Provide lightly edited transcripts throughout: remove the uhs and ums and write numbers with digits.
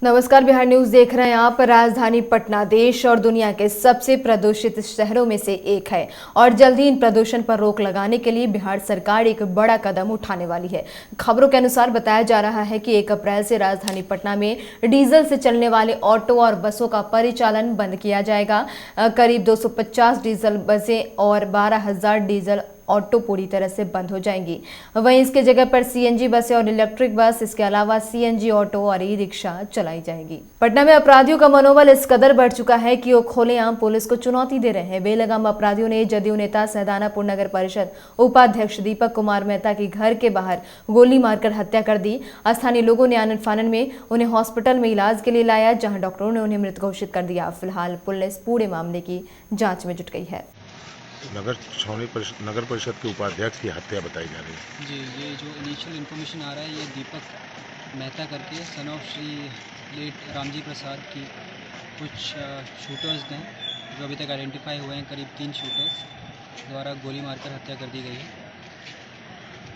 नमस्कार, बिहार न्यूज देख रहे हैं आप। राजधानी पटना देश और दुनिया के सबसे प्रदूषित शहरों में से एक है और जल्द ही इन प्रदूषण पर रोक लगाने के लिए बिहार सरकार एक बड़ा कदम उठाने वाली है। खबरों के अनुसार बताया जा रहा है कि 1 अप्रैल से राजधानी पटना में डीजल से चलने वाले ऑटो और बसों का परिचालन बंद किया जाएगा। करीब 250 डीजल बसें और 12,000 डीजल ऑटो पूरी तरह से बंद हो जाएंगी। वहीं इसके जगह पर सीएनजी बसें और इलेक्ट्रिक बस, इसके अलावा सीएनजी ऑटो और ई रिक्शा चलाई जाएगी। पटना में अपराधियों का मनोबल इस कदर बढ़ चुका है कि वो खुलेआम पुलिस को चुनौती दे रहे हैं। बेलगाम अपराधियों ने जदयू नेता सैदानापुर नगर परिषद उपाध्यक्ष दीपक कुमार मेहता की घर के बाहर गोली मारकर हत्या कर दी। स्थानीय लोगों ने आनन फानन में उन्हें हॉस्पिटल में इलाज के लिए लाया, जहाँ डॉक्टरों ने उन्हें मृत घोषित कर दिया। फिलहाल पुलिस पूरे मामले की जाँच में जुट गई है। नगर परिषद के उपाध्यक्ष की हत्या बताई जा रही है। जी, ये जो इनिशियल इन्फॉर्मेशन आ रहा है, ये दीपक मेहता करके son of Shri late Ramji Prasad की कुछ शूटर्स हैं जो अभी तक आइडेंटिफाई हुए हैं। करीब 3 शूटर्स द्वारा गोली मारकर हत्या कर दी गई है।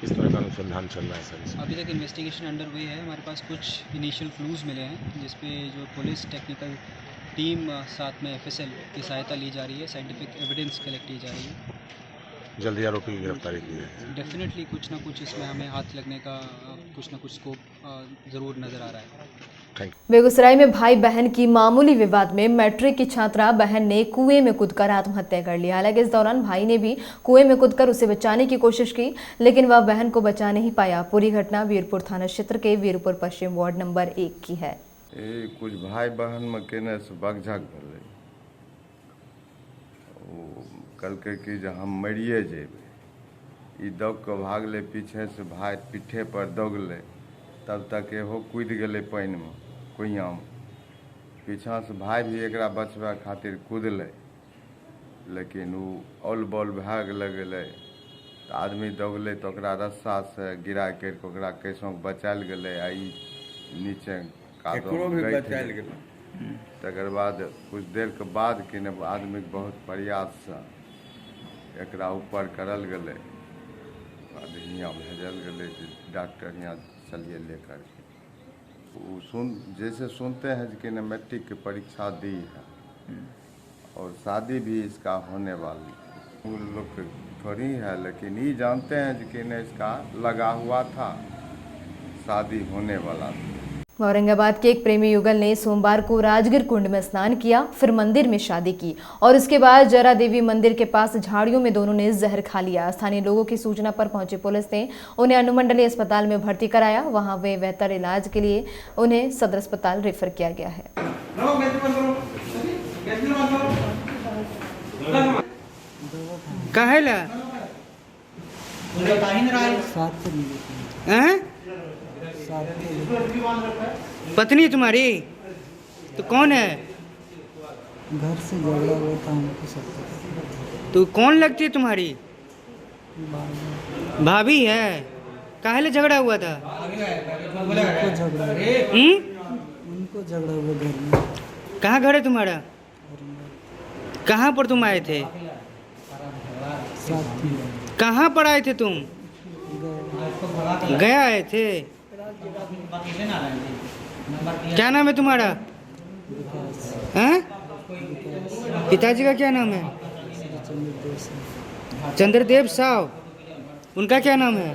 किस तरह का अनुसंधान चल रहा है सर? अभी तक इन्वेस्टिगेशन अंडर वे है। हमारे पास कुछ इनिशियल क्लूज़ मिले हैं जिसपे जो पुलिस टेक्निकल टीम साथ में एफएसएल की सहायता ली जा रही है, साइंटिफिक एविडेंस कलेक्ट की जा रही है। जल्दी आरोपी की गिरफ्तारी की है। डेफिनेटली कुछ ना कुछ इसमें हमें हाथ लगने का कुछ ना कुछ स्कोप ज़रूर नज़र आ रहा है। बेगूसराय में भाई बहन की मामूली विवाद में मैट्रिक की छात्रा बहन ने कुएं में कूदकर आत्महत्या कर ली। हालांकि इस दौरान भाई ने भी कुएं में कूदकर उसे बचाने की कोशिश की, लेकिन वह बहन को बचा नहीं पाया। पूरी घटना वीरपुर थाना क्षेत्र के वीरपुर पश्चिम वार्ड नंबर 1 की है। कुछ भाई बहन में केने से बगझक भेलै, कहलकै कि जे हम मरिए जेबै। ई दौड़ के भागलै पीछे से, भाई पीठे पर दौगलै, तब तक एहो कूदि गेलै पानिमे, कुइयाँमे। पीछा से भाई भी एकरा बचबै खातिर कूदलै, लेकिन ओ औल बौल भए गेलै। तऽ आदमी दौगलै तऽ ओकरा रस्सा से गिरा करि कऽ ओकरा कैसों बचायल गेलै। आ ई नीचे तकर बाद कुछ देर के बाद कि ने आदमी के बहुत प्रयास से एकरा ऊपर करल गेलै, बाद हियाँ भेजल गेलै। डॉक्टर यहाँ चलिए लेकर के जैसे सुनते हैं कि ने मैट्रिक की परीक्षा दी है और शादी भी इसका होने वाली है। वो लोग थोड़ी है, लेकिन ये जानते हैं कि ने इसका लगा हुआ था, शादी होने वाला था। औरंगाबाद के एक प्रेमी युगल ने सोमवार को राजगीर कुंड में स्नान किया, फिर मंदिर में शादी की और उसके बाद जरा देवी मंदिर के पास झाड़ियों में दोनों ने जहर खा लिया। स्थानीय लोगों की सूचना पर पहुंची पुलिस ने उन्हें अनुमंडलीय अस्पताल में भर्ती कराया। वहां वे बेहतर इलाज के लिए उन्हें सदर अस्पताल रेफर किया गया है। पत्नी तुम्हारी तो कौन है? घर से झगड़ा हुआ था हमको सब। तो कौन लगती है तुम्हारी? भाभी है। काहे ले झगड़ा हुआ था? उनको झगड़ा हुआ घर में। कहाँ घर है तुम्हारा? कहाँ पर तुम आए थे? कहाँ पर आए थे तुम? गया आए थे। क्या नाम है तुम्हारा? हैं? पिताजी का क्या नाम है? चंद्रदेव साहब। उनका क्या नाम है?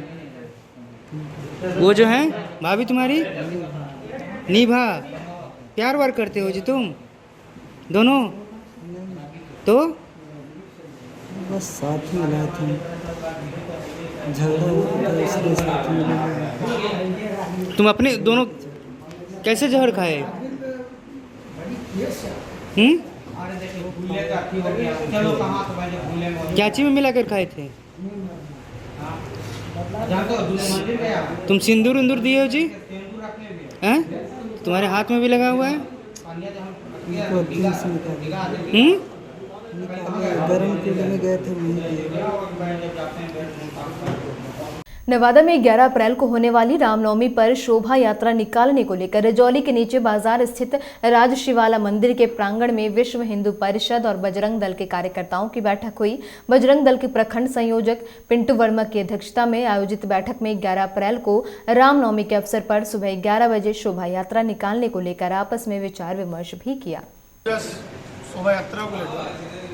वो जो है भाभी तुम्हारी निभा। प्यार वार करते हो जी तुम दोनों? तो बस साथ में रहे थे, झगड़ा हुआ था इसलिए साथ में रहे। तुम अपने दोनों कैसे जहर खाए? क्या चीज में मिलाकर खाए थे? तुम सिंदूर उंदूर दिए हो जी? हैं? तुम्हारे हाथ में भी लगा हुआ है? गरम कुंड में गए थे। नवादा में 11 अप्रैल को होने वाली रामनवमी पर शोभा यात्रा निकालने को लेकर रजौली के नीचे बाजार स्थित राजशिवाला मंदिर के प्रांगण में विश्व हिंदू परिषद और बजरंग दल के कार्यकर्ताओं की बैठक हुई। बजरंग दल के प्रखंड संयोजक पिंटू वर्मा की अध्यक्षता में आयोजित बैठक में 11 अप्रैल को रामनवमी के अवसर पर सुबह 11 बजे शोभा यात्रा निकालने को लेकर आपस में विचार विमर्श भी किया। शोभा यात्रा को लेकर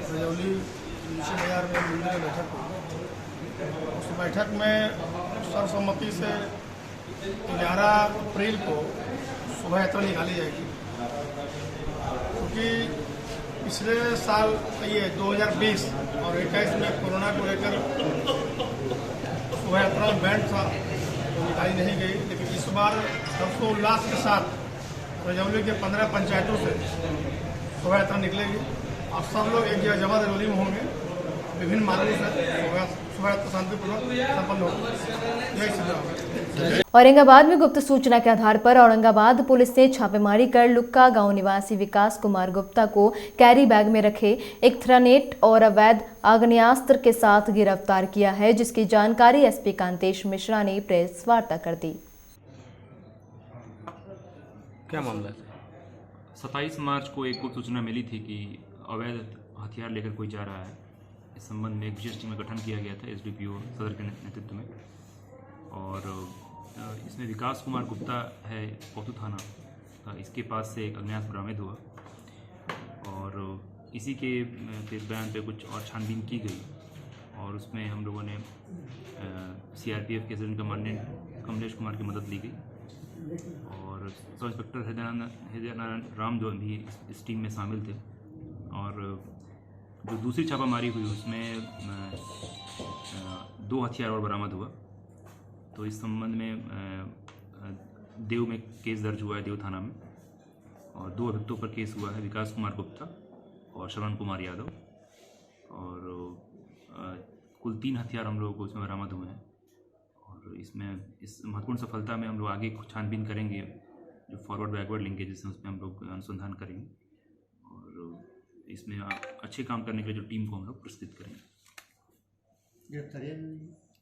रजौली नीचे बाजार में मंदिर में बैठक हुई। उस बैठक में सर्वसम्मति से 11 अप्रैल को शोभा यात्रा निकाली जाएगी, क्योंकि पिछले साल ये 2020 और 21 में कोरोना को लेकर शोभा यात्रा में बैंड था तो निकाली नहीं गई, लेकिन इस बार हर्षोल्लास के साथ रजौली के 15 पंचायतों से शोभा यात्रा निकलेगी और सब लोग एक जगह जमा रजौली में होंगे। विभिन्न मार्गों से औरंगाबाद में गुप्त सूचना के आधार पर औरंगाबाद पुलिस ने छापेमारी कर लुक्का गांव निवासी विकास कुमार गुप्ता को कैरी बैग में रखे एक थ्रानेट और अवैध आग्नेयास्त्र के साथ गिरफ्तार किया है, जिसकी जानकारी एसपी कांतेश मिश्रा ने प्रेस वार्ता कर दी। क्या मामला है? 27 मार्च को एक गुप्त सूचना मिली थी कि अवैध हथियार लेकर कोई जा रहा है। इस संबंध में एक विशेष टीम का गठन किया गया था एसडीपीओ सदर के नेतृत्व में, और इसमें विकास कुमार गुप्ता है पोतू थाना, इसके पास से एक अग्नेयास्त्र बरामद हुआ और इसी के बयान पे कुछ और छानबीन की गई और उसमें हम लोगों ने सीआरपीएफ के सर्जन कमांडेंट कमलेश कुमार की मदद ली गई और सब इंस्पेक्टर हृदय नारायण राम जो भी इस टीम में शामिल थे। और जो दूसरी छापामारी हुई उसमें 2 हथियार और बरामद हुआ। तो इस संबंध में देव में केस दर्ज हुआ है, देव थाना में, और 2 अभियुक्तों पर केस हुआ है, विकास कुमार गुप्ता और श्रवण कुमार यादव, और कुल 3 हथियार हम लोगों को इसमें बरामद हुए हैं। और इसमें इस महत्वपूर्ण सफलता में हम लोग आगे छानबीन करेंगे, जो फॉरवर्ड बैकवर्ड लिंकेज है उसमें हम लोग अनुसंधान करेंगे और इसमें अच्छे काम करने के लिए जो टीम को हम लोग पुरस्कृत करेंगे।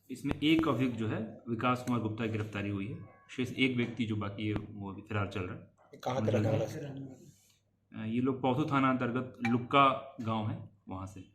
इसमें एक अभियुक्त जो है विकास कुमार गुप्ता की गिरफ्तारी हुई है, शेष एक व्यक्ति जो बाकी है वो अभी फिलहाल चल रहा है। कहाँ का रहने वाला है? ये लोग पौथू थाना अंतर्गत लुक्का गांव है, वहाँ से।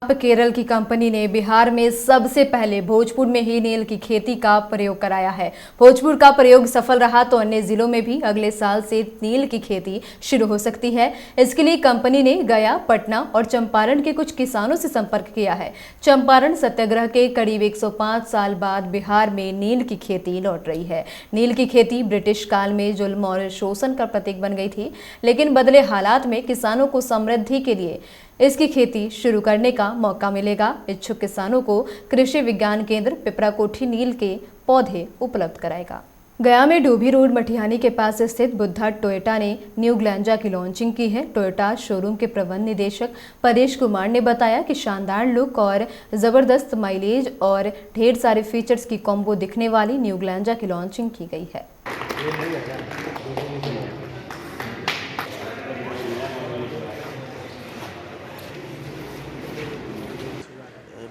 केरल की कंपनी ने बिहार में सबसे पहले भोजपुर में ही नील की खेती का प्रयोग कराया है। भोजपुर का प्रयोग सफल रहा तो अन्य जिलों में भी अगले साल से नील की खेती शुरू हो सकती है। इसके लिए कंपनी ने गया, पटना और चंपारण के कुछ किसानों से संपर्क किया है। चंपारण सत्याग्रह के करीब 105 साल बाद बिहार में नील की खेती लौट रही है। नील की खेती ब्रिटिश काल में जुल्म और शोषण का प्रतीक बन गई थी, लेकिन बदले हालात में किसानों को समृद्धि के लिए इसकी खेती शुरू करने का मौका मिलेगा। इच्छुक किसानों को कृषि विज्ञान केंद्र पिपराकोठी नील के पौधे उपलब्ध कराएगा। गया में डूबी रोड मटिहानी के पास स्थित बुद्धा टोयोटा ने न्यू ग्लैंजा की लॉन्चिंग की है। टोयोटा शोरूम के प्रबंध निदेशक परेश कुमार ने बताया कि शानदार लुक और जबरदस्त माइलेज और ढेर सारे फीचर्स की कॉम्बो दिखने वाली न्यू ग्लैंजा की लॉन्चिंग की गई है।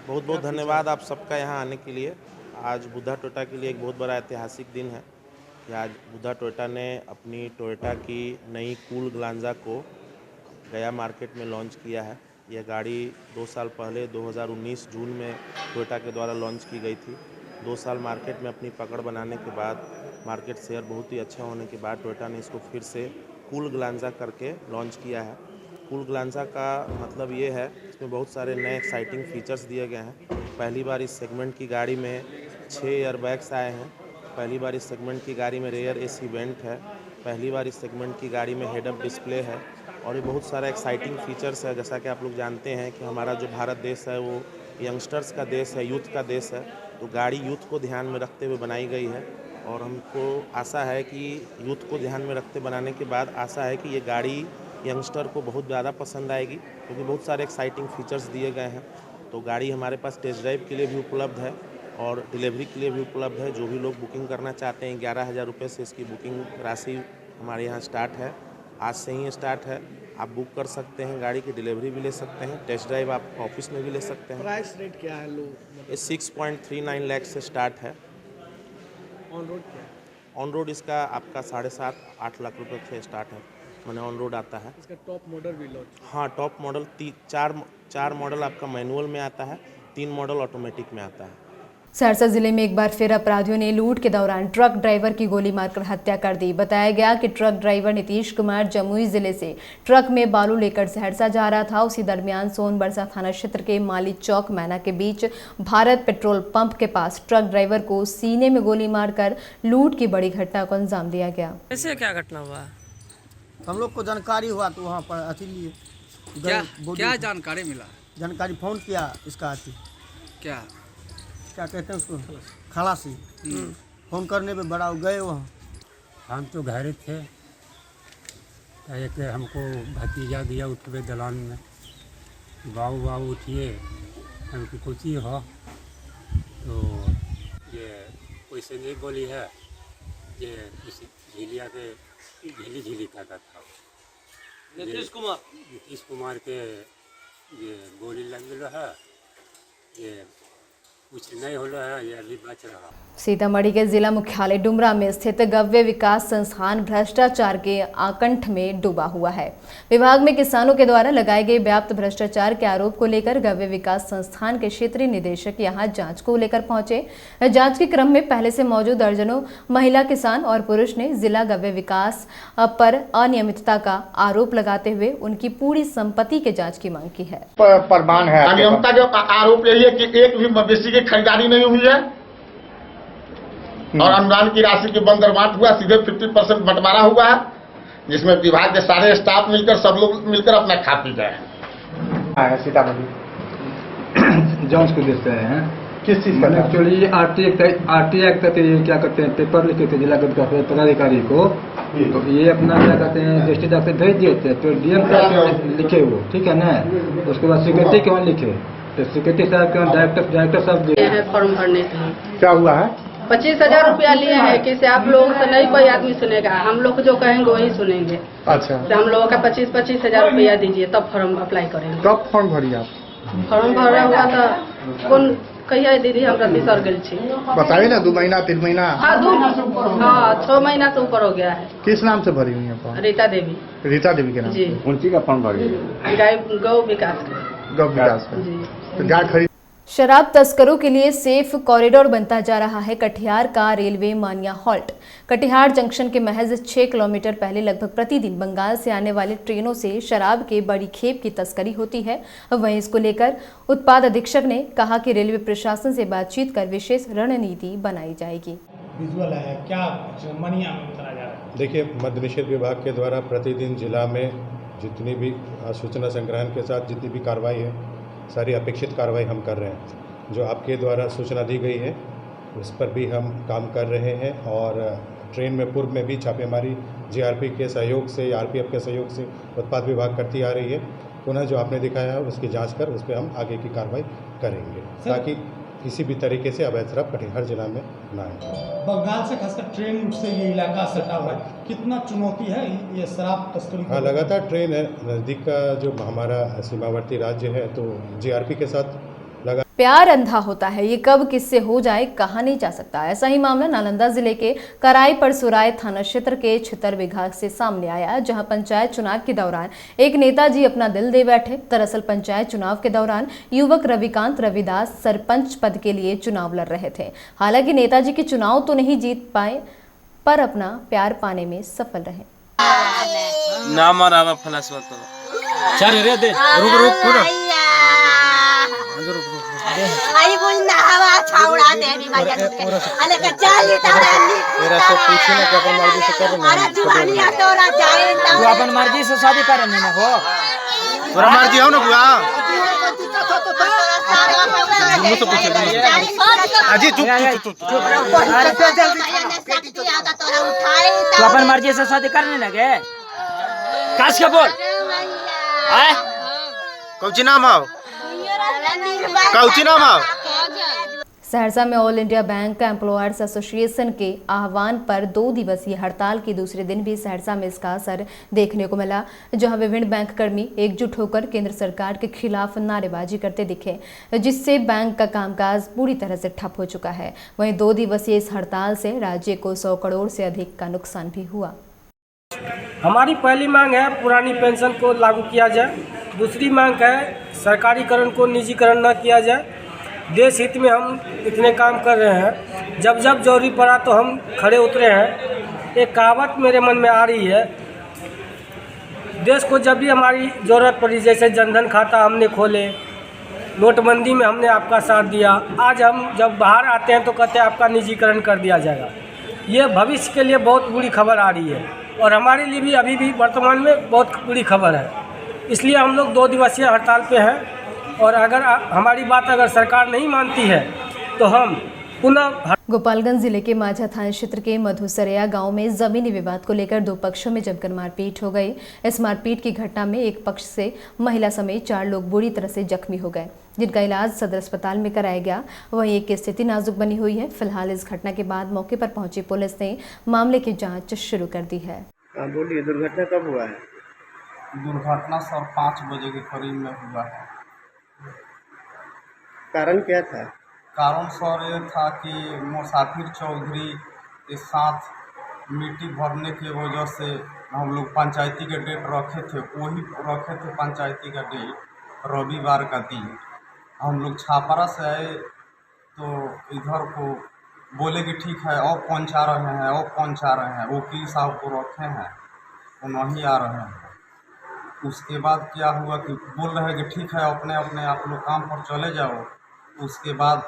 बहुत बहुत धन्यवाद आप सबका यहाँ आने के लिए। आज बुद्धा टोयोटा के लिए एक बहुत बड़ा ऐतिहासिक दिन है कि आज बुद्धा टोयोटा ने अपनी टोयोटा की नई कूल ग्लांजा को गया मार्केट में लॉन्च किया है। यह गाड़ी 2 साल पहले 2019 जून में टोयोटा के द्वारा लॉन्च की गई थी। 2 साल मार्केट में अपनी पकड़ बनाने के बाद, मार्केट शेयर बहुत ही अच्छा होने के बाद टोयोटा ने इसको फिर से कूल ग्लांजा करके लॉन्च किया है। कूल ग्लांजा का मतलब ये है, इसमें बहुत सारे नए एक्साइटिंग फीचर्स दिए गए हैं। पहली बार इस सेगमेंट की गाड़ी में 6 एयरबैग्स आए हैं। पहली बार इस सेगमेंट की गाड़ी में रेयर एसी वेंट है। पहली बार इस सेगमेंट की गाड़ी में हेड अप डिस्प्ले है और ये बहुत सारा एक्साइटिंग फीचर्स है। जैसा कि आप लोग जानते हैं कि हमारा जो भारत देश है वो यंगस्टर्स का देश है, यूथ का देश है, तो गाड़ी यूथ को ध्यान में रखते हुए बनाई गई है और हमको आशा है कि यूथ को ध्यान में रखते बनाने के बाद आशा है कि ये गाड़ी यंगस्टर को बहुत ज़्यादा पसंद आएगी, क्योंकि बहुत सारे एक्साइटिंग फीचर्स दिए गए हैं। तो गाड़ी हमारे पास टेस्ट ड्राइव के लिए भी उपलब्ध है और डिलीवरी के लिए भी उपलब्ध है। जो भी लोग बुकिंग करना चाहते हैं 11,000 रुपये से इसकी बुकिंग राशि हमारे यहाँ स्टार्ट है। आज से ही स्टार्ट है। आप बुक कर सकते हैं, गाड़ी की डिलीवरी भी ले सकते हैं, टेस्ट ड्राइव आप ऑफिस में भी ले सकते हैं। प्राइस रेट क्या है लोग? ये 6.39 लाख से स्टार्ट है। ऑन रोड क्या है? ऑन रोड इसका आपका 7.5-8 लाख रुपए से स्टार्ट है, मैंने ऑन रोड आता है। इसका टॉप मॉडल भी लॉन्च। हाँ, टॉप मॉडल चार मॉडल आपका मैनुअल में आता है, 3 मॉडल ऑटोमेटिक में आता है। सहरसा जिले में एक बार फिर अपराधियों ने लूट के दौरान ट्रक ड्राइवर की गोली मारकर हत्या कर दी। बताया गया कि ट्रक ड्राइवर नीतीश कुमार जमुई जिले से ट्रक में बालू लेकर सहरसा जा रहा था। उसी दरमियान सोनबरसा थाना क्षेत्र के माली चौक मैना के बीच भारत पेट्रोल पंप के पास ट्रक ड्राइवर को सीने में गोली मारकर लूट की बड़ी घटना को अंजाम दिया गया। ऐसे क्या घटना हुआ? हम लोग को जानकारी हुआ तो वहाँ पर अति लिए क्या जानकारी मिला? जानकारी फोन किया इसका अति क्या कहते हैं उसको खलासी फोन करने पे बड़ा गए वहाँ। हम तो घर थे, एक हमको भतीजा दिया उठवे दलान में, बाबू उठिए हमको कुछ हो तो ये पैसे नहीं बोली है, ये झीलिया के झीली का था नीतीश कुमार के ये गोली लग गया है, ये कुछ नहीं हो रहा है, ये अभी बच रहा। सीतामढ़ी के जिला मुख्यालय डुमरा में स्थित गव्य विकास संस्थान भ्रष्टाचार के आकंठ में डूबा हुआ है। विभाग में किसानों के द्वारा लगाए गए व्याप्त भ्रष्टाचार के आरोप को लेकर गव्य विकास संस्थान के क्षेत्रीय निदेशक यहां जांच को लेकर पहुंचे। जांच के क्रम में पहले से मौजूद दर्जनों महिला किसान और पुरुष ने जिला गव्य विकास पर अनियमितता का आरोप लगाते हुए उनकी पूरी संपत्ति के जाँच की मांग की है। प्रमाण है अनियमितता का आरोप यही है कि एक भी मवेशी की खरीदारी नहीं हुई है और अनुदान की राशि की बंदरबांट हुआ, सीधे 50% बंटवारा हुआ है, जिसमें विभाग के सारे स्टाफ मिलकर सब लोग मिलकर अपना खा पी गए। सीतामढ़ी जांच को देते हैं किस चीज का? एक्चुअली आरटी एक्ट क्या करते हैं, पेपर लिखे थे जिला पदाधिकारी को, तो ये अपना क्या कहते हैं डिस्ट्रिक्ट ऑफिस भेज दिए थे, तो डीएम साहब लिखे वो, ठीक है ना, उसके बाद सेक्रेटरी के वहाँ लिखे, तो सेक्रेटरी साहब के डायरेक्टर साहब है फॉर्म भरने के लिए। क्या हुआ है? 25,000 रुपया लिए हैं कि से आप लोगों से नहीं कोई आदमी सुनेगा, हम लोग जो कहेंगे वही सुनेंगे। अच्छा, तो हम लोगों का 25,000 रुपया दीजिए तब फॉर्म अप्लाई करेंगे। कब फॉर्म भरी आप? फॉर्म भरा हुआ तो कौन कहिए दीदी हमरा बिसर गेल छी। बताइए ना, 2 महीना 3 महीना? हाँ 6 महीना से ऊपर हो गया है। किस नाम से भरी हुई है फॉर्म? रीता देवी। रीता देवी के नाम जी। उनकी का फॉर्म भरी? गौ विकास का जी। तो गाय खरीद शराब तस्करों के लिए सेफ कॉरिडोर बनता जा रहा है कटिहार का रेलवे मानिया हॉल्ट। कटिहार जंक्शन के महज 6 किलोमीटर पहले लगभग प्रतिदिन बंगाल से आने वाली ट्रेनों से शराब के बड़ी खेप की तस्करी होती है। वहीं इसको लेकर उत्पाद अधीक्षक ने कहा कि रेलवे प्रशासन से बातचीत कर विशेष रणनीति बनाई जाएगी। विजुअल है क्या मानिया में उतरा जा रहा है? देखिए, मद्य निषेध विभाग के द्वारा प्रतिदिन जिला में जितनी भी सूचना संग्रहण के साथ जितनी भी कार्रवाई है, सारी अपेक्षित कार्रवाई हम कर रहे हैं। जो आपके द्वारा सूचना दी गई है उस पर भी हम काम कर रहे हैं और ट्रेन में पूर्व में भी छापेमारी जीआरपी के सहयोग से, आरपीएफ के सहयोग से उत्पाद विभाग करती आ रही है। पुनः जो आपने दिखाया है उसकी जांच कर उस पर हम आगे की कार्रवाई करेंगे ताकि किसी भी तरीके से अवैध शराब कटिहार जिला में ना आए। बंगाल से खासकर ट्रेन से ये इलाका सटा हुआ है, कितना चुनौती है ये शराब तस्करी? हाँ, लगातार ट्रेन है, नज़दीक का जो हमारा सीमावर्ती राज्य है तो जीआरपी के साथ लगा। प्यार अंधा होता है, ये कब किससे हो जाए कहा नहीं जा सकता। ऐसा ही मामला नालंदा जिले के कराई परसुराय थाना क्षेत्र के छितर विघा से सामने आया, जहां पंचायत चुनाव के दौरान एक नेताजी अपना दिल दे बैठे। दरअसल पंचायत चुनाव के दौरान युवक रविकांत रविदास सरपंच पद के लिए चुनाव लड़ रहे थे। हालांकि नेताजी के चुनाव तो नहीं जीत पाए पर अपना प्यार पाने में सफल रहे। आई बोल ना हवा छावड़ा दे अभी मजा अरे कच्चा लेता मेरा सब पूछे ना कि अपन मर्जी से कर रहे हैं। अरे जुबानिया तोरा जाए तू अपन मर्जी से शादी कर रहे ना हो, तोरा मर्जी हो ना बुआ। मुझसे पूछे अजी चुप तू अपन मर्जी से शादी करने लगे। काश के बोल आए कौची नाम आओ, कौची नाम आओ। सहरसा में all India bank employers association के आह्वान पर 2 दिवसीय हड़ताल के दूसरे दिन भी सहरसा में इसका असर देखने को मिला, जहां विभिन्न बैंक कर्मी एकजुट होकर केंद्र सरकार के खिलाफ नारेबाजी करते दिखे, जिससे बैंक का कामकाज पूरी तरह से ठप हो चुका है। वहीं 2 दिवसीय इस हड़ताल से राज्य को 100 करोड़ से अधिक का नुकसान भी हुआ। हमारी पहली मांग है पुरानी पेंशन को लागू किया जाए। दूसरी मांग है सरकारीकरण को निजीकरण न किया जाए। देश हित में हम इतने काम कर रहे हैं, जब जब जरूरी पड़ा तो हम खड़े उतरे हैं। एक कहावत मेरे मन में आ रही है, देश को जब भी हमारी ज़रूरत पड़ी, जैसे जनधन खाता हमने खोले, नोटबंदी में हमने आपका साथ दिया, आज हम जब बाहर आते हैं तो कहते हैं आपका निजीकरण कर दिया जाएगा। ये भविष्य के लिए बहुत बुरी खबर आ रही है और हमारे लिए भी अभी भी वर्तमान में बहुत बुरी खबर है। इसलिए हम लोग 2 दिवसीय हड़ताल पे हैं और अगर हमारी बात अगर सरकार नहीं मानती है तो हम पुनः। गोपालगंज जिले के माझा थाना क्षेत्र के मधुसरिया गांव में जमीनी विवाद को लेकर 2 पक्षों में जमकर मारपीट हो गई। इस मारपीट की घटना में एक पक्ष से महिला समेत 4 लोग बुरी तरह से जख्मी हो गए, जिनका इलाज सदर अस्पताल में कराया गया। वहीं एक की स्थिति नाजुक बनी हुई है। फिलहाल इस घटना के बाद मौके पर पहुंची पुलिस ने मामले की जाँच शुरू कर दी है। बोलिए, दुर्घटना कब हुआ है? दुर्घटना सर 5 बजे के करीब में हुआ है। कारण क्या था? कारण सर ये था कि मुसाफिर चौधरी के साथ मिट्टी भरने की वजह से हम लोग पंचायती के डेट रखे थे, वही रखे थे पंचायती का डेट रविवार का दिन। हम लोग छापरा से आए तो इधर को बोले कि ठीक है और पहुँचा रहे हैं, और पहुँचा रहे हैं, वकील साहब को रखे हैं, वो नहीं आ रहे हैं। उसके बाद क्या हुआ कि बोल रहे हैं कि ठीक है अपने अपने आप लोग काम पर चले जाओ। उसके बाद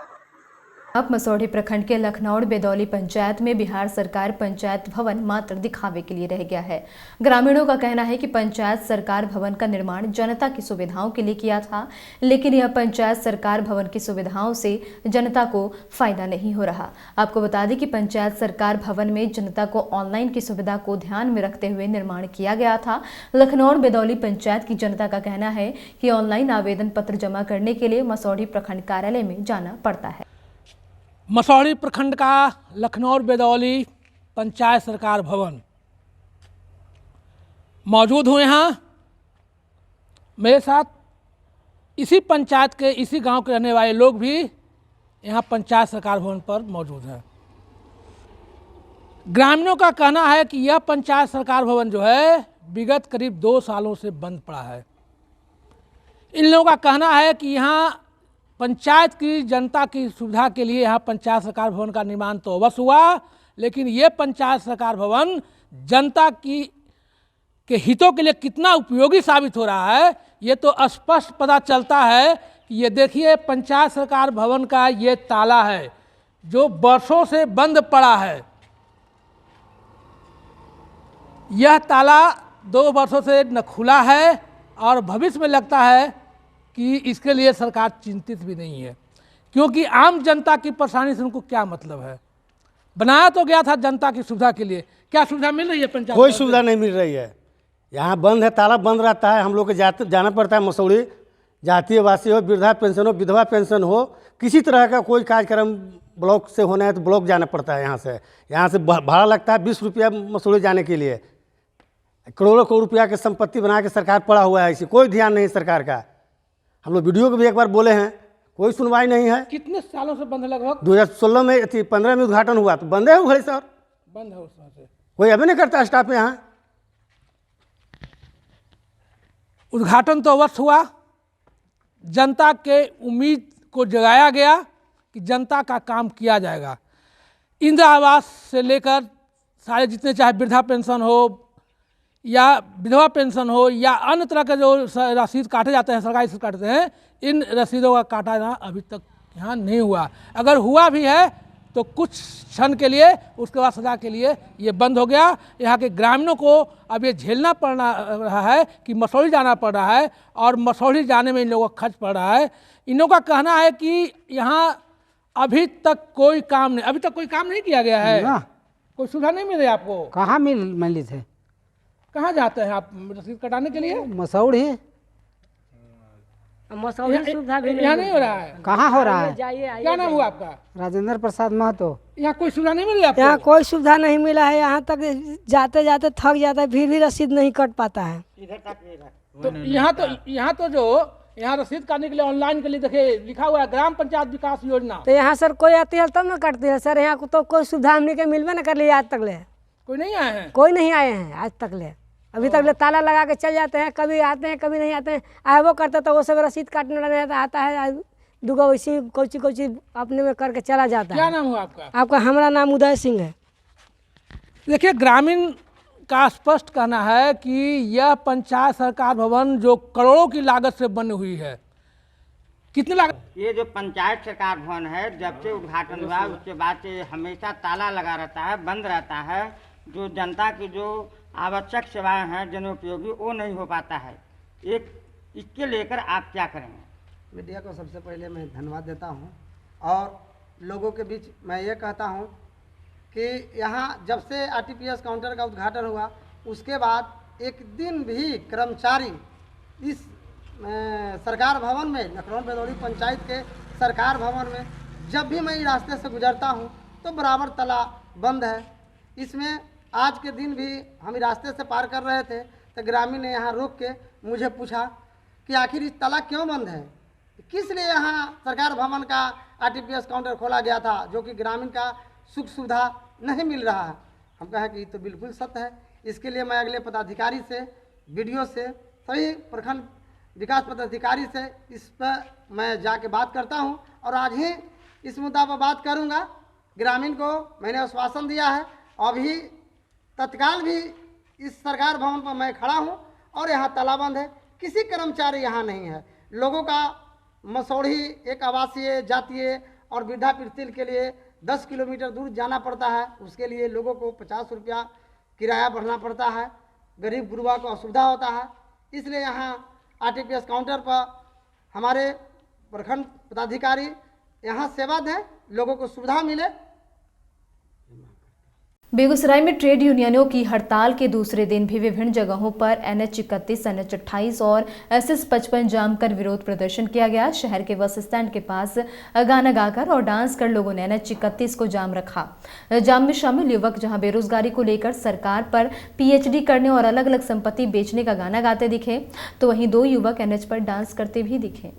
अब मसौढ़ी प्रखंड के लखनौर बेदौली पंचायत में बिहार सरकार पंचायत भवन मात्र दिखावे के लिए रह गया है। ग्रामीणों का कहना है कि पंचायत सरकार भवन का निर्माण जनता की सुविधाओं के लिए किया था, लेकिन यह पंचायत सरकार भवन की सुविधाओं से जनता को फायदा नहीं हो रहा। आपको बता दें कि पंचायत सरकार भवन में जनता को ऑनलाइन की सुविधा को ध्यान में रखते हुए निर्माण किया गया था। लखनौर बेदौली पंचायत की जनता का कहना है कि ऑनलाइन आवेदन पत्र जमा करने के लिए मसौढ़ी प्रखंड कार्यालय में जाना पड़ता है। मसौढ़ी प्रखंड का लखनौर बेदौली पंचायत सरकार भवन मौजूद हुए हैं। मेरे साथ इसी पंचायत के इसी गांव के रहने वाले लोग भी यहां पंचायत सरकार भवन पर मौजूद हैं। ग्रामीणों का कहना है कि यह पंचायत सरकार भवन जो है विगत करीब 2 सालों से बंद पड़ा है। इन लोगों का कहना है कि यहाँ पंचायत की जनता की सुविधा के लिए यहाँ पंचायत सरकार भवन का निर्माण तो अवश्य हुआ, लेकिन ये पंचायत सरकार भवन जनता के हितों के लिए कितना उपयोगी साबित हो रहा है ये तो स्पष्ट पता चलता है कि ये देखिए पंचायत सरकार भवन का ये ताला है जो वर्षों से बंद पड़ा है। यह ताला 2 वर्षों से न खुला है और भविष्य में लगता है कि इसके लिए सरकार चिंतित भी नहीं है, क्योंकि आम जनता की परेशानी से उनको क्या मतलब है। बनाया तो गया था जनता की सुविधा के लिए, क्या सुविधा मिल रही है पंचायत? कोई सुविधा नहीं मिल रही है। यहाँ बंद है, ताला बंद रहता है। हम लोग को जाना पड़ता है मसौढ़ी, जातीय वासी हो, वृद्धा पेंशन हो, विधवा पेंशन हो, किसी तरह का कोई कार्यक्रम ब्लॉक से होना है तो ब्लॉक जाना पड़ता है। यहाँ से भाड़ा लगता है 20 रुपया मसौढ़ी जाने के लिए। करोड़ों करोड़ रुपया की संपत्ति बना के सरकार पड़ा हुआ है, इसी कोई ध्यान नहीं सरकार का। हम लोग वीडियो को भी एक बार बोले हैं, कोई सुनवाई नहीं है। कितने सालों से बंद है? लगभग 2016 में 15 में उद्घाटन हुआ तो बंद है वो घड़ी सर, बंद है उस समय से। कोई अभी नहीं करता स्टाफ यहाँ। उद्घाटन तो अवश्य हुआ, जनता के उम्मीद को जगाया गया कि जनता का काम किया जाएगा। इंदिरा आवास से लेकर सारे जितने चाहे वृद्धा पेंशन हो या विधवा पेंशन हो या अन्य तरह के जो रसीद काटे जाते हैं, सरकारी रसीद काटते हैं, इन रसीदों का काटा अभी तक यहाँ नहीं हुआ। अगर हुआ भी है तो कुछ क्षण के लिए, उसके बाद सदा के लिए ये बंद हो गया। यहाँ के ग्रामीणों को अब ये झेलना पड़ रहा है कि मसौढ़ी जाना पड़ रहा है और मसौढ़ी जाने में इन लोगों का खर्च पड़ रहा है। इन लोगों का कहना है कि यहाँ अभी तक कोई काम नहीं किया गया है, कोई सुविधा नहीं मिल रही आपको। कहाँ मिली थे? कहाँ जाते हैं आप रसीद कटाने के लिए? मसौढ़ी। मसौड़ी सुविधा भी यहाँ नहीं हो रहा है? कहाँ हो रहा है? क्या नाम हुआ आपका? राजेंद्र प्रसाद महतो। यहाँ कोई सुविधा नहीं मिली आपको? यहाँ कोई सुविधा नहीं मिला है। यहाँ तक जाते जाते थक जाता है, फिर भी रसीद नहीं कट पाता है। तो यहाँ तो जो यहाँ रसीद काटने के लिए ऑनलाइन के लिए देखिए लिखा हुआ है ग्राम पंचायत विकास योजना। तो यहाँ सर कोई आती है तब ना कटती है सर। यहाँ तो कोई सुविधा हमने के मिलवे न कर लिया आज तक ले। कोई नहीं आए हैं? कोई नहीं आए हैं आज तक ले। अभी तक ले ताला लगा के चल जाते हैं, कभी आते हैं कभी नहीं आते हैं। आए वो करते तो वो सब रसीद काटने रहता आता है, दुगो वैसी कोची अपने में करके चला जाता है। क्या नाम हुआ आपका? आपका? हमारा नाम उदय सिंह है। देखिए ग्रामीण का स्पष्ट कहना है कि यह पंचायत सरकार भवन जो करोड़ों की लागत से बनी हुई है। कितनी लागत? ये जो पंचायत सरकार भवन है जब से उद्घाटन हुआ उसके बाद से हमेशा ताला लगा रहता है, बंद रहता है। जो जनता की जो आवश्यक सेवाएं हैं जनोपयोगी वो नहीं हो पाता है। इसके लेकर आप क्या करेंगे? मीडिया को सबसे पहले मैं धन्यवाद देता हूं और लोगों के बीच मैं ये कहता हूं कि यहाँ जब से आरटीपीएस काउंटर का उद्घाटन हुआ उसके बाद एक दिन भी कर्मचारी इस सरकार भवन में, लखनऊ बेदौड़ी पंचायत के सरकार भवन में जब भी मैं इस रास्ते से गुजरता हूँ तो बराबर ताला बंद है। इसमें आज के दिन भी हम रास्ते से पार कर रहे थे तो ग्रामीण ने यहाँ रोक के मुझे पूछा कि आखिर इस ताला क्यों बंद है, किस लिए यहाँ सरकार भवन का आरटीपीएस काउंटर खोला गया था जो कि ग्रामीण का सुख सुविधा नहीं मिल रहा है। हम कहे कि ये तो बिल्कुल सत्य है। इसके लिए मैं अगले पदाधिकारी से, बीडीओ से, सभी प्रखंड विकास पदाधिकारी से इस पर मैं जाके बात करता हूं और आज ही इस मुद्दा पर बात करूंगा। ग्रामीण को मैंने आश्वासन दिया है। अभी तत्काल भी इस सरकार भवन पर मैं खड़ा हूं और यहाँ तालाबंद है, किसी कर्मचारी यहाँ नहीं है। लोगों का मसौड़ी एक आवासीय, जातीय और वृद्धा पिरतिल के लिए 10 किलोमीटर दूर जाना पड़ता है। उसके लिए लोगों को 50 रुपया किराया भरना पड़ता है। गरीब गुरबा को असुविधा होता है। इसलिए यहाँ आरटीपीएस काउंटर पर हमारे प्रखंड पदाधिकारी यहाँ सेवा दें, लोगों को सुविधा मिले। बेगूसराय में ट्रेड यूनियनों की हड़ताल के दूसरे दिन भी विभिन्न जगहों पर NH 31, NH 28 और SS 55 जाम कर विरोध प्रदर्शन किया गया। शहर के बस स्टैंड के पास गाना गाकर और डांस कर लोगों ने NH 31 को जाम रखा। जाम में शामिल युवक जहां बेरोजगारी को लेकर सरकार पर PhD करने और अलग अलग संपत्ति बेचने का गाना गाते दिखे, तो वहीं 2 युवक NH पर डांस करते भी दिखे।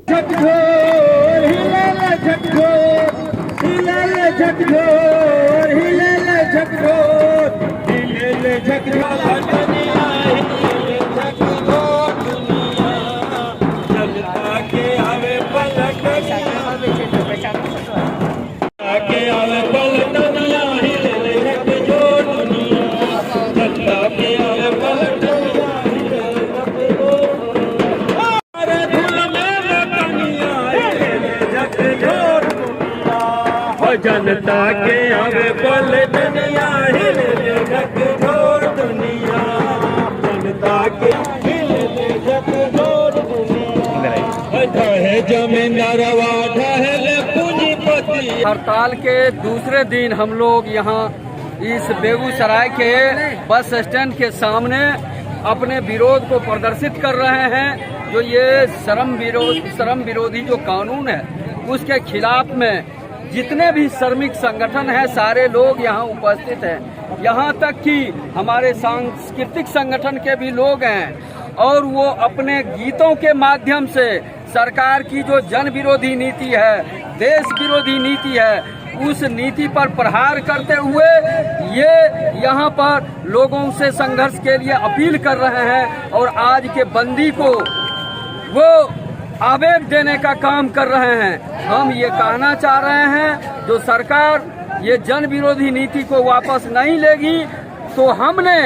जनता के आवे पल दुनिया हिले झकझोर दुनिया, जनता के हिले झकझोर दुनिया, ढहे जमींदारवा ढहे पूंजीपति। हड़ताल के दूसरे दिन हम लोग यहाँ इस बेगूसराय के बस स्टैंड के सामने अपने विरोध को प्रदर्शित कर रहे हैं। जो ये श्रम विरोधी जो कानून है उसके खिलाफ में जितने भी श्रमिक संगठन हैं सारे लोग यहाँ उपस्थित हैं। यहाँ तक कि हमारे सांस्कृतिक संगठन के भी लोग हैं और वो अपने गीतों के माध्यम से सरकार की जो जन विरोधी नीति है, देश विरोधी नीति है, उस नीति पर प्रहार करते हुए ये यहाँ पर लोगों से संघर्ष के लिए अपील कर रहे हैं और आज के बंदी को वो आवेग देने का काम कर रहे हैं। हम ये कहना चाह रहे हैं जो सरकार ये जन विरोधी नीति को वापस नहीं लेगी तो हमने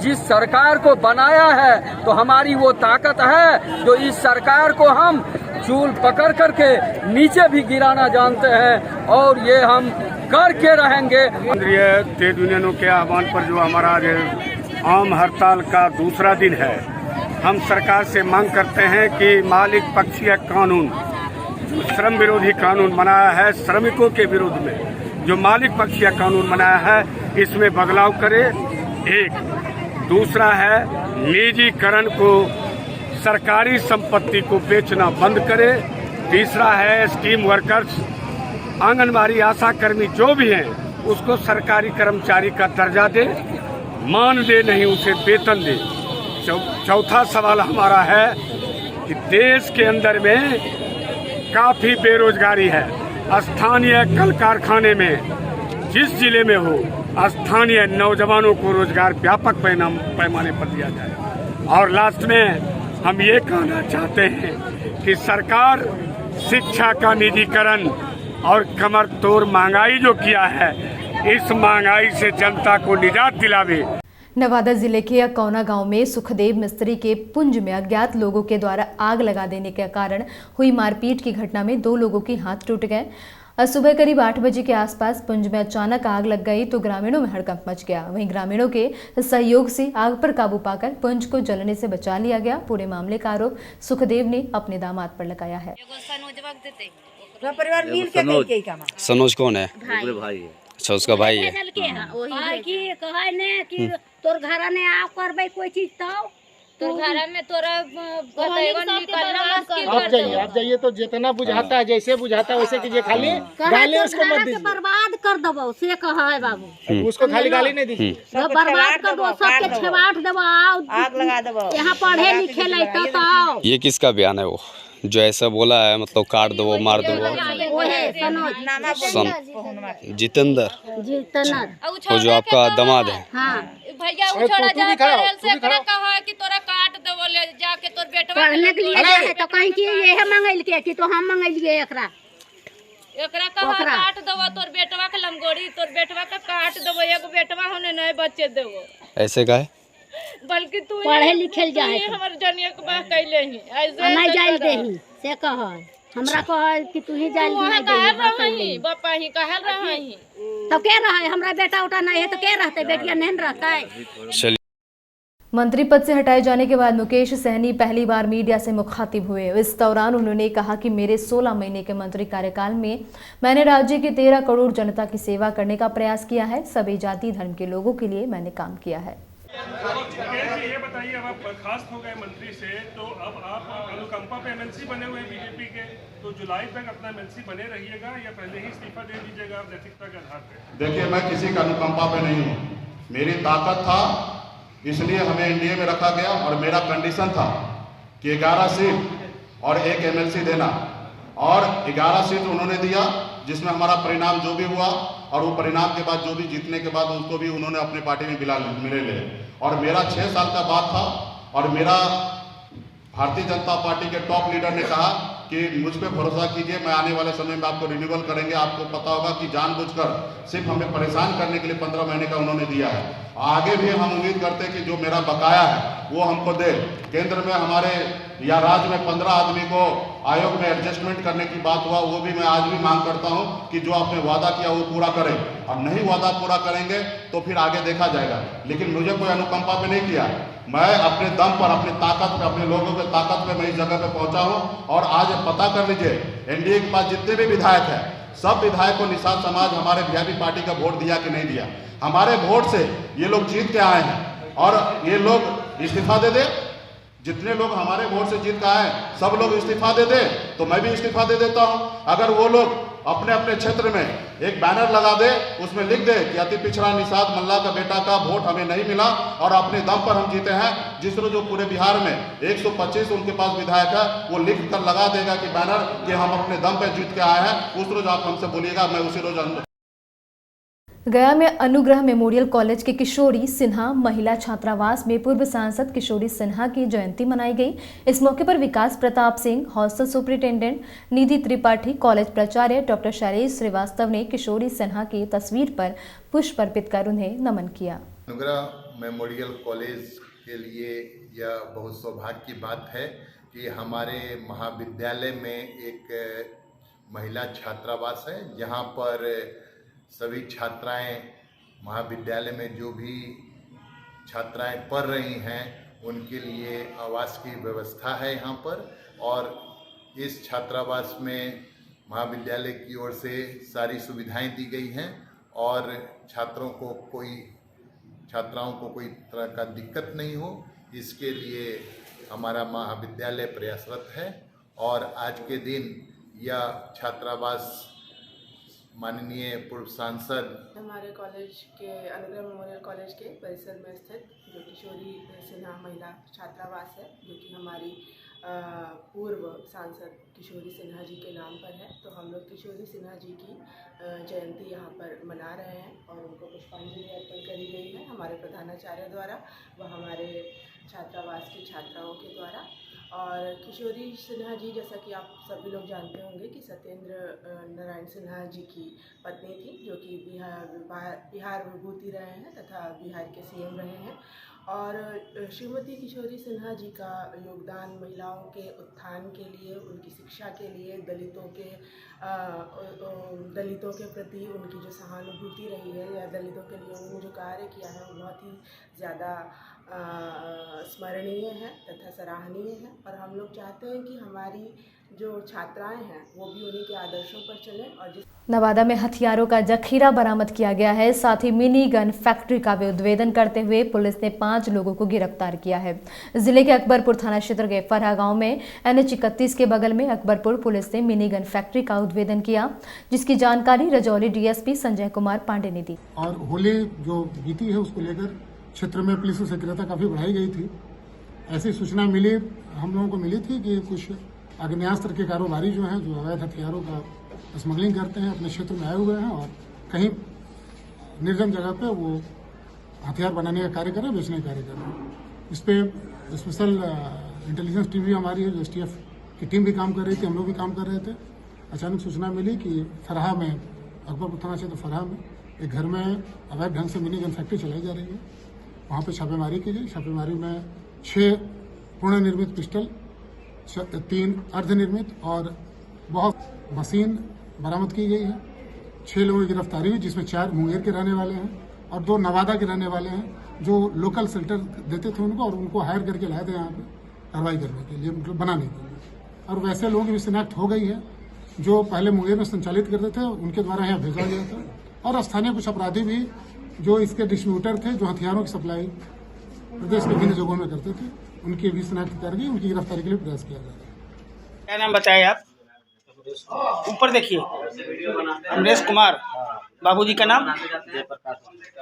जिस सरकार को बनाया है तो हमारी वो ताकत है जो इस सरकार को हम चूल पकड़ करके नीचे भी गिराना जानते हैं और ये हम करके रहेंगे। केंद्रीय ट्रेड यूनियनों के आह्वान पर जो हमारा आज आम हड़ताल का दूसरा दिन है, हम सरकार से मांग करते हैं कि मालिक पक्षीय कानून, श्रम विरोधी कानून बनाया है श्रमिकों के विरोध में, जो मालिक पक्षीय कानून बनाया है इसमें बदलाव करे। एक दूसरा है निजीकरण को सरकारी संपत्ति को बेचना बंद करे। तीसरा है स्कीम वर्कर्स, आंगनबाड़ी आशा कर्मी जो भी हैं उसको सरकारी कर्मचारी का दर्जा दे, मानदेय नहीं उसे वेतन दे। चौथा सवाल हमारा है कि देश के अंदर में काफ़ी बेरोजगारी है। स्थानीय कल कारखाने में जिस जिले में हो, स्थानीय नौजवानों को रोजगार व्यापक पैमाने पर दिया जाए। और लास्ट में हम ये कहना चाहते हैं कि सरकार शिक्षा का निजीकरण और कमर तोड़ महंगाई जो किया है, इस महंगाई से जनता को निजात दिलावे। नवादा जिले के अकौना गांव में सुखदेव मिस्त्री के पुंज में अज्ञात लोगों के द्वारा आग लगा देने के कारण हुई मारपीट की घटना में 2 लोगों के हाथ टूट गए। सुबह करीब 8 बजे के आसपास पुंज में अचानक आग लग गई तो ग्रामीणों में हड़कंप मच गया। वहीं ग्रामीणों के सहयोग से आग पर काबू पाकर पुंज को जलने से बचा लिया गया। पूरे मामले का आरोप सुखदेव ने अपने दामाद पर लगाया है। सनोज कौन है? भाई है। अच्छा, उसका भाई है। तोर घर में आप करबे कोई चीज तो घर में तोरा आप जाइए तो जितना बुझाता है, जैसे बुझाता है वैसे कीजिए, खाली गाली उसको मत दीजिए। बर्बाद कर दबो से कहा है बाबू, उसको खाली गाली नहीं दीजिए, बर्बाद कर दो, सबके छेवाट देबो, आग लगा देबो। यहाँ पढ़े लिखे लइका तो ये किसका बयान है? वो जो ऐसा बोला है, मतलब काट दो, मार दो, जितेंद्र, वो जो आपका दामाद है। भैया उछड़ा जा पढ़ल से एकरा कहा है कि तोरा काट देबो, ले जाके तोर बेटवा पढ़ने के लिए है तो कहीं कि ये मंगल के कि तो हम मंगलिए एकरा कहा काट देबो, तोर बेटवा के लंगोड़ी, तोर बेटवा का काट देबो, एगो बेटवा होने नहीं बच्चे देबो। ऐसे का है? बल्कि तू पढ़े लिखे जाए हमर जनिया के बात कैले ही ऐसे नहीं जाइल देही से कह हमरा कह कि तू ही जाइल नहीं देही बापा ही कहल रही तो के रहे, हमरा बेटा उठा नहीं है तो के रहते, बेटिया नहीं रहता है। मंत्री पद से हटाए जाने के बाद मुकेश सहनी पहली बार मीडिया से मुखातिब हुए। इस दौरान उन्होंने कहा कि मेरे 16 महीने के मंत्री कार्यकाल में मैंने राज्य के 13 करोड़ जनता की सेवा करने का प्रयास किया है। सभी जाति धर्म के लोगों के लिए मैंने काम किया है। ये बताइए, अब आप बर्खास्त हो गए मंत्री से, तो अब आप अनुकंपा पे एमएलसी बने हुए हैं बीजेपी के, तो जुलाई तक अपना एमएलसी बने रहिएगा या पहले ही इस्तीफा दे दीजिएगा नैतिकता के आधार पे? देखिए, मैं किसी का अनुकंपा पे नहीं हूँ। मेरी ताकत था, इसलिए हमें एनडीए में रखा गया और मेरा कंडीशन था कि 11 सीट और 1 एमएलसी देना, और 11 सीट उन्होंने दिया, जिसमें हमारा परिणाम जो भी हुआ, और वो परिणाम के बाद जो भी जीतने के बाद उसको भी उन्होंने अपने पार्टी में मिले ले। और मेरा 6 साल का बात था, और मेरा भारतीय जनता पार्टी के टॉप लीडर ने कहा कि मुझ पे भरोसा कीजिए, मैं आने वाले समय में आपको रिन्यूअल करेंगे। आपको पता होगा कि जानबूझकर सिर्फ हमें परेशान करने के लिए 15 महीने का उन्होंने दिया है। आगे भी हम उम्मीद करते हैं कि जो मेरा बकाया है वो हमको दे। केंद्र में हमारे या राज्य में 15 आदमी को आयोग में एडजस्टमेंट करने की बात हुआ, वो भी मैं आज भी मांग करता हूं कि जो आपने वादा किया वो पूरा करें, और नहीं वादा पूरा करेंगे तो फिर आगे देखा जाएगा। लेकिन मुझे कोई अनुकंपा पे नहीं किया, मैं अपने दम पर, अपनी ताकत पे, अपने लोगों की ताकत पे मैं इस जगह पे पहुंचा हूं। और आज पता कर लीजिए, एनडीए के पास जितने भी विधायक हैं, सब विधायक को निषाद समाज हमारे वीआईपी पार्टी का वोट दिया कि नहीं दिया। हमारे वोट से ये लोग जीत के आए हैं, और ये लोग इस्तीफा दे दे। जितने लोग हमारे वोट से जीत के आए सब लोग इस्तीफा दे दे तो मैं भी इस्तीफा दे देता हूं। अगर वो लोग अपने अपने क्षेत्र में एक बैनर लगा दे, उसमें लिख दे कि अति पिछड़ा निषाद मल्ला का बेटा का वोट हमें नहीं मिला और अपने दम पर हम जीते हैं, जिस तरह जो पूरे बिहार में 125 उनके पास विधायक है, वो लिख कर लगा देगा कि बैनर कि हम अपने दम पर जीत के आए हैं, उस रोज आप हमसे बोलिएगा, मैं उसी रोज। गया में अनुग्रह मेमोरियल कॉलेज के किशोरी सिन्हा महिला छात्रावास में पूर्व सांसद किशोरी सिन्हा की जयंती मनाई गई। इस मौके पर विकास प्रताप सिंह, हॉस्टल सुपरिटेंडेंट निधि त्रिपाठी, कॉलेज प्राचार्य डॉक्टर शैलेश श्रीवास्तव ने किशोरी सिन्हा की तस्वीर पर पुष्प अर्पित कर उन्हें नमन किया। अनुग्रह मेमोरियल कॉलेज के लिए यह बहुत सौभाग्य की बात है कि हमारे महाविद्यालय में एक महिला छात्रावास है, जहाँ पर सभी छात्राएं, महाविद्यालय में जो भी छात्राएं पढ़ रही हैं उनके लिए आवास की व्यवस्था है यहाँ पर। और इस छात्रावास में महाविद्यालय की ओर से सारी सुविधाएं दी गई हैं, और छात्राओं को कोई तरह का दिक्कत नहीं हो, इसके लिए हमारा महाविद्यालय प्रयासरत है और आज के दिन यह छात्रावास माननीय पूर्व सांसद हमारे कॉलेज के अनुग्रह मेमोरियल कॉलेज के परिसर में स्थित जो किशोरी सिन्हा महिला छात्रावास है, जो कि हमारी पूर्व सांसद किशोरी सिन्हा जी के नाम पर है। तो हम लोग किशोरी सिन्हा जी की जयंती यहाँ पर मना रहे हैं और उनको पुष्पांजलि अर्पण करी गई है हमारे प्रधानाचार्य द्वारा व हमारे छात्रावास की छात्राओं के द्वारा। और किशोरी सिन्हा जी, जैसा कि आप सभी लोग जानते होंगे कि सत्येंद्र नारायण सिन्हा जी की पत्नी थी, जो कि बिहार विभूति रहे हैं तथा बिहार के सीएम रहे हैं। और श्रीमती किशोरी सिन्हा जी का योगदान महिलाओं के उत्थान के लिए, उनकी शिक्षा के लिए, दलितों के प्रति उनकी जो सहानुभूति रही है या दलितों के लिए उन्होंने जो कार्य किया है वो बहुत ही ज़्यादा स्मरणीय है तथा सराहनीय है। और हम लोग चाहते हैं कि हमारी जो छात्राएं हैं वो भी उन्हीं के आदर्शों पर चलें। और नवादा में हथियारों का जखीरा बरामद किया गया है। साथ ही मिनी गन फैक्ट्री का भी उद्भेदन करते हुए पुलिस ने 5 लोगों को गिरफ्तार किया है। जिले के अकबरपुर थाना क्षेत्र के फरहा गांव में NH 31 के बगल में अकबरपुर पुलिस ने मिनी गन फैक्ट्री का उद्भेदन किया, जिसकी जानकारी रजौली DSP संजय कुमार पांडे ने दी। और होली जो बीती है उसको लेकर क्षेत्र में पुलिस की सक्रियता काफी बढ़ाई गई थी। ऐसी सूचना मिली, हम लोगों को मिली थी कि कुछ आग्नेयास्त्र के कारोबारी जो हैं, जो अवैध हथियारों का स्मगलिंग करते हैं, अपने क्षेत्र में आए हुए हैं और कहीं निर्जन जगह पे वो हथियार बनाने का कार्य कर रहे हैं, बेचने का कार्य कर रहे हैं। इस पे स्पेशल इंटेलिजेंस टीम भी हमारी है, जो STF की टीम भी काम कर रही थी, हम लोग भी काम कर रहे थे। अचानक सूचना मिली कि फरहा में, अकबरपुर थाना क्षेत्र फरहा में एक घर में अवैध ढंग से मिनी गन फैक्ट्री चलाई जा रही है। वहाँ पे छापेमारी की गई। छापेमारी में 6 पूर्ण निर्मित पिस्टल, 3 अर्धनिर्मित और बहुत मशीन बरामद की गई है। 6 लोगों की गिरफ्तारी हुई, जिसमें 4 मुंगेर के रहने वाले हैं और 2 नवादा के रहने वाले हैं, जो लोकल शेल्टर देते थे उनको और उनको हायर करके लाए थे यहाँ पे कार्रवाई करने के लिए, मतलब बनाने के लिए। और वैसे लोगों की भी शिनाख्त हो गई है जो पहले मुंगेर में संचालित करते थे, उनके द्वारा यहाँ भेजा गया था। और स्थानीय कुछ अपराधी भी जो इसके डिस्ट्रीब्यूटर थे, जो हथियारों की सप्लाई प्रदेश के विभिन्न जगहों में करते थे, उनकी भी शिनाख्त कर गई, उनकी गिरफ्तारी के लिए प्रयास किया जा रहा है। क्या नाम बताए आप? ऊपर देखिए, अमरेश कुमार। बाबूजी का नाम?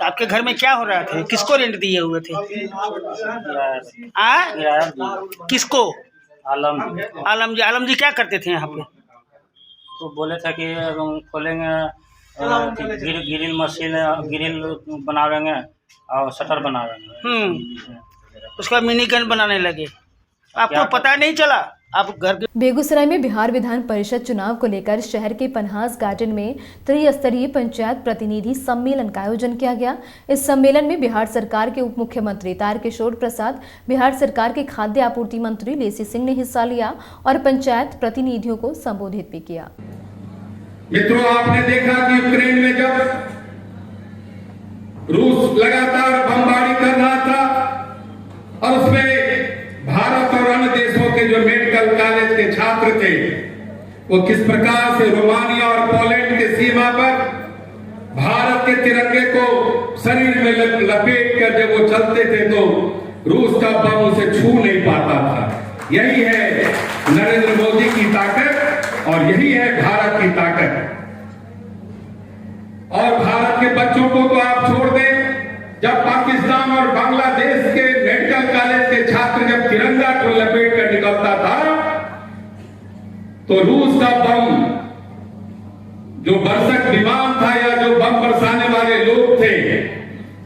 आपके घर में क्या हो रहा था? किसको रेंट दिए हुए थे? किसको? आलम जी। आलम जी क्या करते थे यहाँ पे? तो बोले थे कि खोलेंगे ग्रिल मशीन, ग्रिल बनावेंगे और शटर बनावेंगे। उसका मिनी गन बनाने लगे, आपको पता नहीं चला? आप घर के। बेगूसराय में बिहार विधान परिषद चुनाव को लेकर शहर के पन्हास गार्डन में त्रिस्तरीय पंचायत प्रतिनिधि सम्मेलन का आयोजन किया गया। इस सम्मेलन में बिहार सरकार के उप मुख्यमंत्री तारकिशोर प्रसाद, बिहार सरकार के खाद्य आपूर्ति मंत्री लेसी सिंह ने हिस्सा लिया और पंचायत प्रतिनिधियों को संबोधित भी किया। मित्रों, आपने देखा कि यूक्रेन में जब रूस लगातार बमबारी कर रहा था और उसमें भारत और अन्य देशों के जो मेडिकल कॉलेज के छात्र थे, वो किस प्रकार से रोमानिया और पोलैंड के सीमा पर भारत के तिरंगे को शरीर में लपेट कर जब वो चलते थे तो रूस का बम उसे छू नहीं पाता था। यही है नरेंद्र मोदी की ताकत और यही है भारत की ताकत। और भारत के बच्चों को तो आप छोड़ दें, जब पाकिस्तान और बांग्लादेश के मेडिकल कॉलेज के छात्र जब तिरंगा को लपेट कर निकलता था तो रूस का बम, जो बरसक विमान था या जो बम बरसाने वाले लोग थे,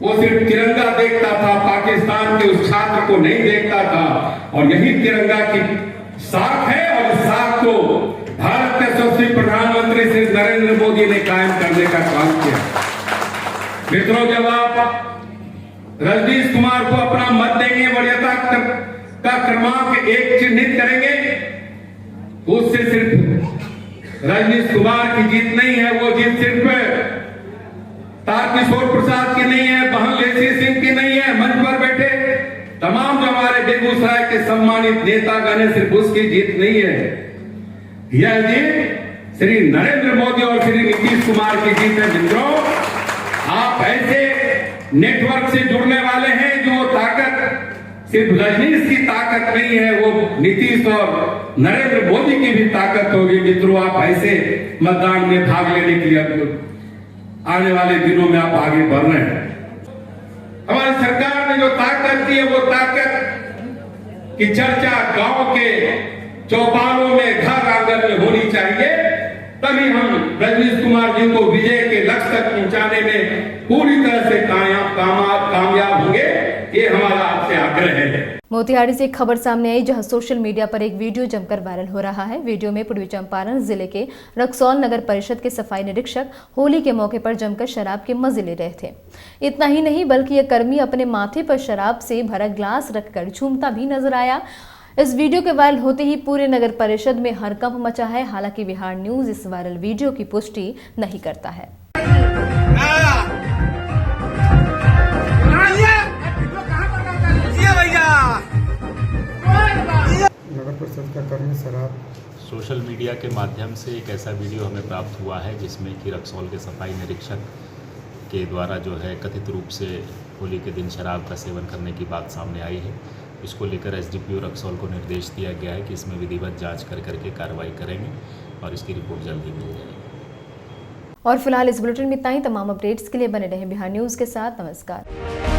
वो सिर्फ तिरंगा देखता था, पाकिस्तान के उस छात्र को नहीं देखता था। और यही तिरंगा की साख है और इस साख को भारत के यशस्वी प्रधानमंत्री श्री नरेंद्र मोदी ने कायम करने का काम किया। मित्रों, जब आप रजनीश कुमार को अपना मत देंगे, वरीयता का क्रमांक 1 चिन्हित करेंगे, उससे सिर्फ रजनीश कुमार की जीत नहीं है, वो जीत सिर्फ तारकिशोर प्रसाद की नहीं है, बहन लेसी सिंह की नहीं है, मंच पर बैठे तमाम जो हमारे बेगूसराय के सम्मानित नेतागण है, सिर्फ उसकी जीत नहीं है। यह जीत श्री नरेंद्र मोदी और श्री नीतीश कुमार की जीत है। मित्रों, आप ऐसे नेटवर्क से जुड़ने वाले हैं जो ताकत सिर्फ रजनीश की ताकत नहीं है, वो नीतीश और नरेंद्र मोदी की भी ताकत होगी। मित्रों, आप ऐसे मतदान में भाग लेने के लिए आने वाले दिनों में आप आगे बढ़ रहे हैं। हमारी सरकार ने जो ताकत दी है, वो ताकत की चर्चा गांव के चौपालों में, घर आंगन में होनी चाहिए। तभी हम रजनीश कुमार जी को विजय के लक्ष्य तक पहुंचाने में पूरी तरह से कामयाब होंगे, ये हमारा आपसे आग्रह है। मोतिहारी से एक खबर सामने आई जहां सोशल मीडिया पर एक वीडियो जमकर वायरल हो रहा है। वीडियो में पूर्वी चंपारण जिले के रक्सौल नगर परिषद के सफाई निरीक्षक होली के मौके पर जमकर शराब के मजे ले रहे थे। इतना ही नहीं बल्कि यह कर्मी अपने माथे पर शराब से भरा ग्लास रखकर झूमता भी नजर आया। इस वीडियो के वायरल होते ही पूरे नगर परिषद में हड़कंप मचा है। हालांकि बिहार न्यूज इस वायरल वीडियो की पुष्टि नहीं करता है। नगर परिषद का कर्मी शराब। सोशल मीडिया के माध्यम से एक ऐसा वीडियो हमें प्राप्त हुआ है जिसमें कि रक्सौल के सफाई निरीक्षक के द्वारा जो है कथित रूप से होली के दिन शराब का सेवन करने की बात सामने आई है। इसको लेकर एसडीपीओ रक्सौल को निर्देश दिया गया है कि इसमें विधिवत जांच करके कार्रवाई करेंगे और इसकी रिपोर्ट जल्द ही मिल जाएगी। और फिलहाल इस बुलेटिन में इतना ही। तमाम अपडेट्स के लिए बने रहें बिहार न्यूज के साथ। नमस्कार।